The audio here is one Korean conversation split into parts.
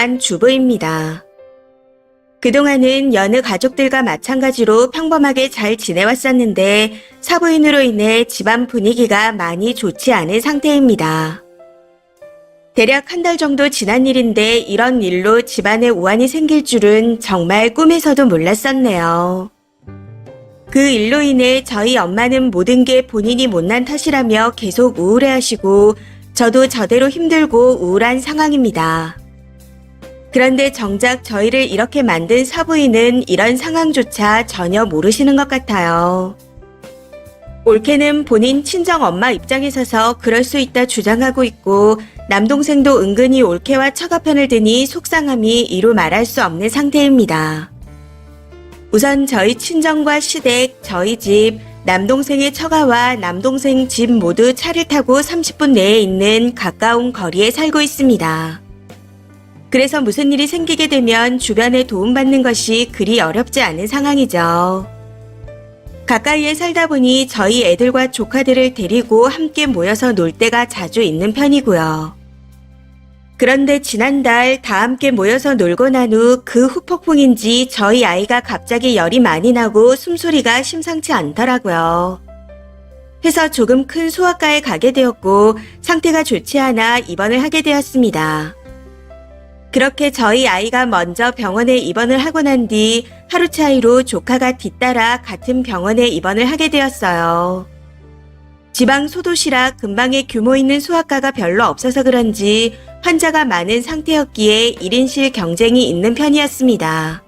한 주부입니다. 그동안은 여느 가족들과 마찬가지로 평범하게 잘 지내왔었는데 사부인으로 인해 집안 분위기가 많이 좋지 않은 상태입니다. 대략 한 달 정도 지난 일인데 이런 일로 집안에 우환이 생길 줄은 정말 꿈에서도 몰랐었네요. 그 일로 인해 저희 엄마는 모든 게 본인이 못난 탓이라며 계속 우울해하시고 저도 저대로 힘들고 우울한 상황입니다. 그런데 정작 저희를 이렇게 만든 사부인은 이런 상황조차 전혀 모르시는 것 같아요. 올케는 본인 친정엄마 입장에 서서 그럴 수 있다 주장하고 있고 남동생도 은근히 올케와 처가편을 드니 속상함이 이루 말할 수 없는 상태입니다. 우선 저희 친정과 시댁, 저희 집, 남동생의 처가와 남동생 집 모두 차를 타고 30분 내에 있는 가까운 거리에 살고 있습니다. 그래서 무슨 일이 생기게 되면 주변에 도움받는 것이 그리 어렵지 않은 상황이죠. 가까이에 살다 보니 저희 애들과 조카들을 데리고 함께 모여서 놀 때가 자주 있는 편이고요. 그런데 지난달 다 함께 모여서 놀고 난 후 그 후폭풍인지 저희 아이가 갑자기 열이 많이 나고 숨소리가 심상치 않더라고요. 해서 조금 큰 소아과에 가게 되었고 상태가 좋지 않아 입원을 하게 되었습니다. 그렇게 저희 아이가 먼저 병원에 입원을 하고 난 뒤 하루 차이로 조카가 뒤따라 같은 병원에 입원을 하게 되었어요. 지방 소도시라 근방에 규모 있는 소아과가 별로 없어서 그런지 환자가 많은 상태였기에 1인실 경쟁이 있는 편이었습니다.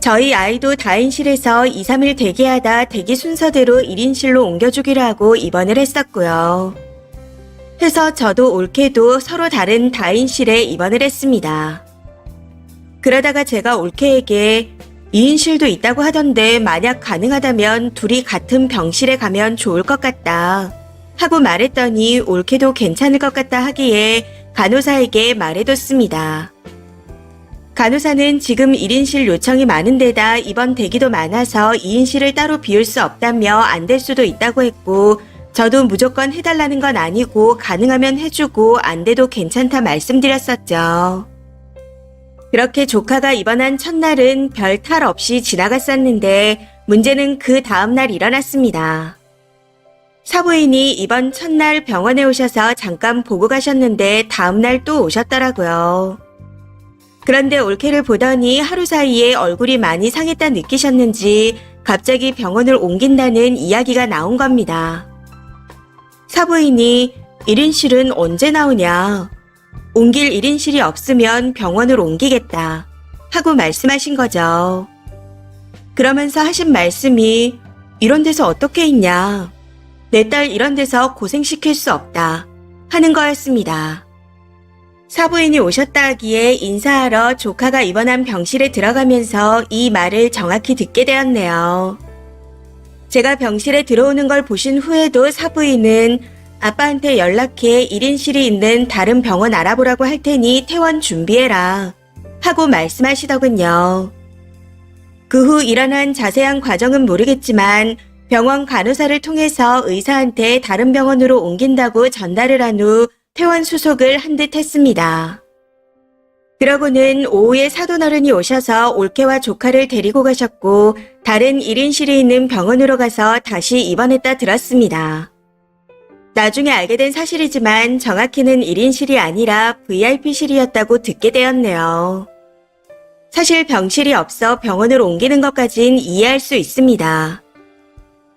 저희 아이도 다인실에서 2, 3일 대기하다 대기 순서대로 1인실로 옮겨주기로 하고 입원을 했었고요. 해서 저도 올케도 서로 다른 다인실에 입원을 했습니다. 그러다가 제가 올케에게 2인실도 있다고 하던데 만약 가능하다면 둘이 같은 병실에 가면 좋을 것 같다 하고 말했더니 올케도 괜찮을 것 같다 하기에 간호사에게 말해뒀습니다. 간호사는 지금 1인실 요청이 많은 데다 입원 대기도 많아서 2인실을 따로 비울 수 없다며 안 될 수도 있다고 했고 저도 무조건 해달라는 건 아니고 가능하면 해주고 안 돼도 괜찮다 말씀드렸었죠. 그렇게 조카가 입원한 첫날은 별 탈 없이 지나갔었는데 문제는 그 다음날 일어났습니다. 사부인이 입원 첫날 병원에 오셔서 잠깐 보고 가셨는데 다음날 또 오셨더라고요. 그런데 올케를 보더니 하루 사이에 얼굴이 많이 상했다 느끼셨는지 갑자기 병원을 옮긴다는 이야기가 나온 겁니다. 사부인이 1인실은 언제 나오냐? 옮길 1인실이 없으면 병원을 옮기겠다 하고 말씀하신 거죠. 그러면서 하신 말씀이 이런 데서 어떻게 있냐? 내 딸 이런 데서 고생시킬 수 없다 하는 거였습니다. 사부인이 오셨다 하기에 인사하러 조카가 입원한 병실에 들어가면서 이 말을 정확히 듣게 되었네요. 제가 병실에 들어오는 걸 보신 후에도 사부인은 아빠한테 연락해 1인실이 있는 다른 병원 알아보라고 할 테니 퇴원 준비해라 하고 말씀하시더군요. 그 후 일어난 자세한 과정은 모르겠지만 병원 간호사를 통해서 의사한테 다른 병원으로 옮긴다고 전달을 한 후 퇴원 수속을 한 듯 했습니다. 그러고는 오후에 사돈어른이 오셔서 올케와 조카를 데리고 가셨고 다른 1인실이 있는 병원으로 가서 다시 입원했다 들었습니다. 나중에 알게 된 사실이지만 정확히는 1인실이 아니라 VIP실이었다고 듣게 되었네요. 사실 병실이 없어 병원을 옮기는 것까진 이해할 수 있습니다.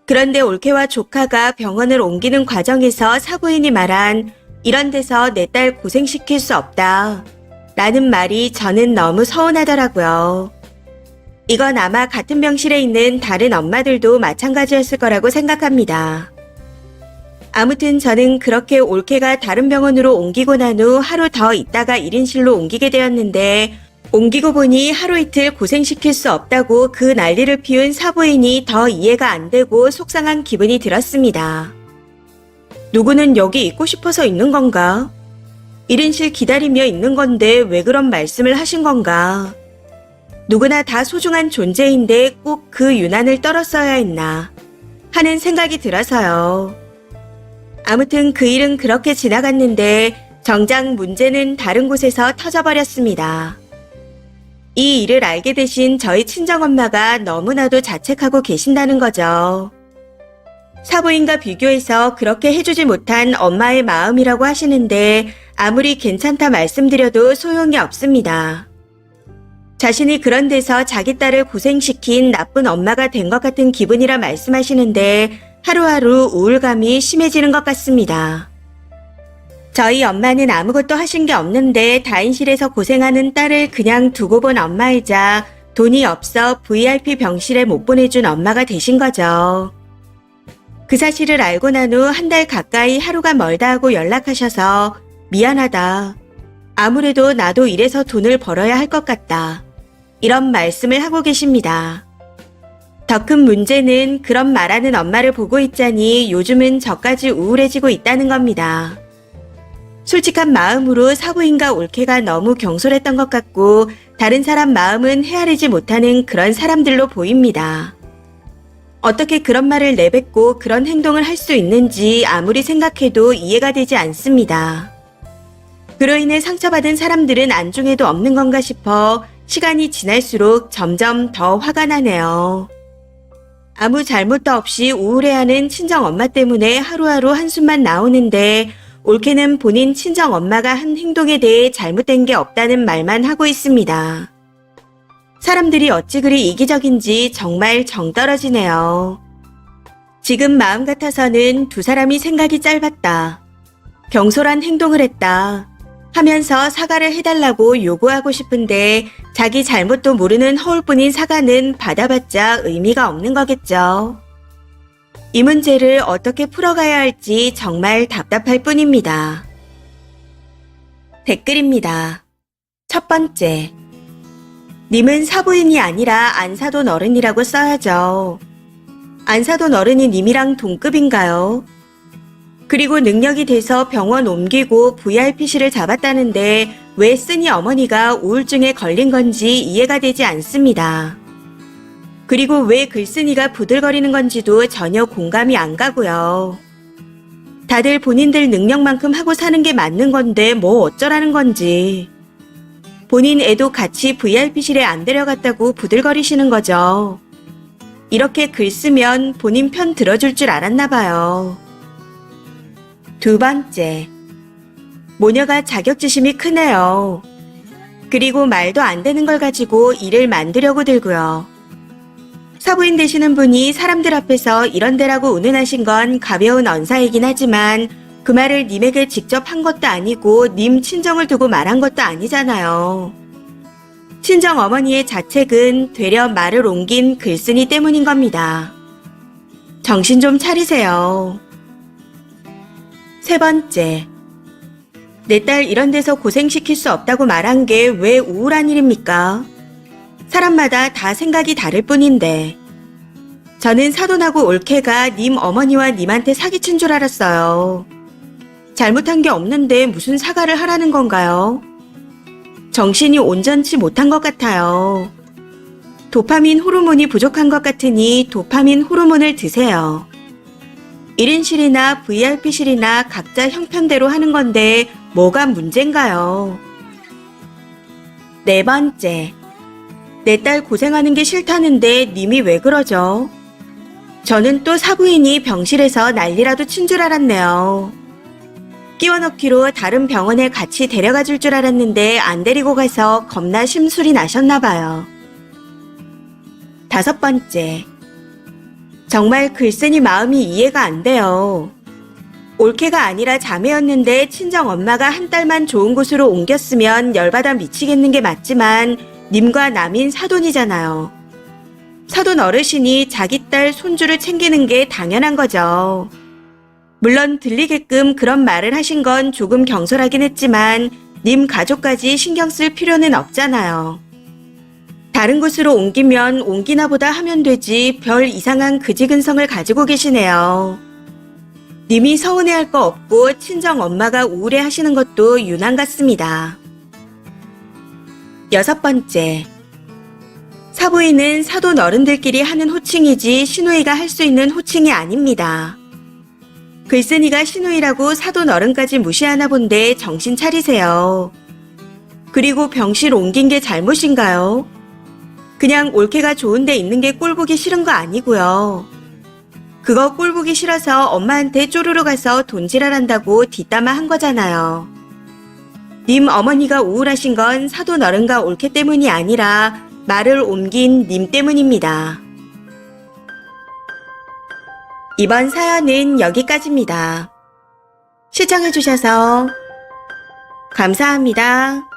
그런데 올케와 조카가 병원을 옮기는 과정에서 사부인이 말한 이런 데서 내 딸 고생시킬 수 없다 라는 말이 저는 너무 서운하더라고요. 이건 아마 같은 병실에 있는 다른 엄마들도 마찬가지였을 거라고 생각합니다. 아무튼 저는 그렇게 올케가 다른 병원으로 옮기고 난 후 하루 더 있다가 1인실로 옮기게 되었는데 옮기고 보니 하루 이틀 고생시킬 수 없다고 그 난리를 피운 사부인이 더 이해가 안 되고 속상한 기분이 들었습니다. 누구는 여기 있고 싶어서 있는 건가? 1인실 기다리며 있는 건데 왜 그런 말씀을 하신 건가? 누구나 다 소중한 존재인데 꼭 그 유난을 떨었어야 했나 하는 생각이 들어서요. 아무튼 그 일은 그렇게 지나갔는데 정작 문제는 다른 곳에서 터져버렸습니다. 이 일을 알게 되신 저희 친정엄마가 너무나도 자책하고 계신다는 거죠. 사부인과 비교해서 그렇게 해주지 못한 엄마의 마음이라고 하시는데 아무리 괜찮다 말씀드려도 소용이 없습니다. 자신이 그런 데서 자기 딸을 고생시킨 나쁜 엄마가 된 것 같은 기분이라 말씀하시는데 하루하루 우울감이 심해지는 것 같습니다. 저희 엄마는 아무것도 하신 게 없는데 다인실에서 고생하는 딸을 그냥 두고 본 엄마이자 돈이 없어 VIP 병실에 못 보내준 엄마가 되신 거죠. 그 사실을 알고 난 후 한 달 가까이 하루가 멀다 하고 연락하셔서 미안하다. 아무래도 나도 이래서 돈을 벌어야 할 것 같다. 이런 말씀을 하고 계십니다. 더 큰 문제는 그런 말하는 엄마를 보고 있자니 요즘은 저까지 우울해지고 있다는 겁니다. 솔직한 마음으로 사부인과 올케가 너무 경솔했던 것 같고 다른 사람 마음은 헤아리지 못하는 그런 사람들로 보입니다. 어떻게 그런 말을 내뱉고 그런 행동을 할 수 있는지 아무리 생각해도 이해가 되지 않습니다. 그로 인해 상처받은 사람들은 안중에도 없는 건가 싶어 시간이 지날수록 점점 더 화가 나네요. 아무 잘못도 없이 우울해하는 친정엄마 때문에 하루하루 한숨만 나오는데 올케는 본인 친정엄마가 한 행동에 대해 잘못된 게 없다는 말만 하고 있습니다. 사람들이 어찌 그리 이기적인지 정말 정 떨어지네요. 지금 마음 같아서는 두 사람이 생각이 짧았다. 경솔한 행동을 했다. 하면서 사과를 해달라고 요구하고 싶은데 자기 잘못도 모르는 허울뿐인 사과는 받아봤자 의미가 없는 거겠죠. 이 문제를 어떻게 풀어가야 할지 정말 답답할 뿐입니다. 댓글입니다. 첫 번째. 님은 사부인이 아니라 안사돈 어른이라고 써야죠. 안사돈 어른이 님이랑 동급인가요? 그리고 능력이 돼서 병원 옮기고 VIP실을 잡았다는데 왜 쓰니 어머니가 우울증에 걸린 건지 이해가 되지 않습니다. 그리고 왜 글쓴이가 부들거리는 건지도 전혀 공감이 안 가고요. 다들 본인들 능력만큼 하고 사는 게 맞는 건데 뭐 어쩌라는 건지. 본인 애도 같이 VIP실에 안 데려갔다고 부들거리시는 거죠. 이렇게 글 쓰면 본인 편 들어줄 줄 알았나 봐요. 두 번째. 모녀가 자격지심이 크네요. 그리고 말도 안 되는 걸 가지고 일을 만들려고 들고요. 사부인 되시는 분이 사람들 앞에서 이런데라고 운운하신 건 가벼운 언사이긴 하지만 그 말을 님에게 직접 한 것도 아니고 님 친정을 두고 말한 것도 아니잖아요. 친정 어머니의 자책은 되려 말을 옮긴 글쓴이 때문인 겁니다. 정신 좀 차리세요. 세 번째. 내 딸 이런 데서 고생시킬 수 없다고 말한 게 왜 우울한 일입니까? 사람마다 다 생각이 다를 뿐인데. 저는 사돈하고 올케가 님 어머니와 님한테 사기친 줄 알았어요. 잘못한 게 없는데 무슨 사과를 하라는 건가요? 정신이 온전치 못한 것 같아요. 도파민 호르몬이 부족한 것 같으니 도파민 호르몬을 드세요. 1인실이나 VIP실이나 각자 형편대로 하는 건데 뭐가 문제인가요? 네 번째. 내 딸 고생하는 게 싫다는데 님이 왜 그러죠? 저는 또 사부인이 병실에서 난리라도 친 줄 알았네요. 끼워넣기로 다른 병원에 같이 데려가 줄 줄 알았는데 안 데리고 가서 겁나 심술이 나셨나 봐요. 다섯 번째. 정말 글쓴이 마음이 이해가 안 돼요. 올케가 아니라 자매였는데 친정엄마가 한 달만 좋은 곳으로 옮겼으면 열받아 미치겠는 게 맞지만 님과 남인 사돈이잖아요. 사돈 어르신이 자기 딸 손주를 챙기는 게 당연한 거죠. 물론 들리게끔 그런 말을 하신 건 조금 경솔하긴 했지만 님 가족까지 신경 쓸 필요는 없잖아요. 다른 곳으로 옮기면 옮기나 보다 하면 되지 별 이상한 그지근성을 가지고 계시네요. 님이 서운해할 거 없고 친정 엄마가 우울해 하시는 것도 유난 같습니다. 여섯 번째. 사부인은 사돈 어른들끼리 하는 호칭이지 시누이가 할 수 있는 호칭이 아닙니다. 글쓴이가 시누이라고 사돈 어른까지 무시하나 본데 정신 차리세요. 그리고 병실 옮긴 게 잘못인가요? 그냥 올케가 좋은 데 있는 게 꼴보기 싫은 거 아니고요. 그거 꼴보기 싫어서 엄마한테 쪼르르 가서 돈지랄한다고 뒷담화 한 거잖아요. 님 어머니가 우울하신 건 사돈 어른과 올케 때문이 아니라 말을 옮긴 님 때문입니다. 이번 사연은 여기까지입니다. 시청해주셔서 감사합니다.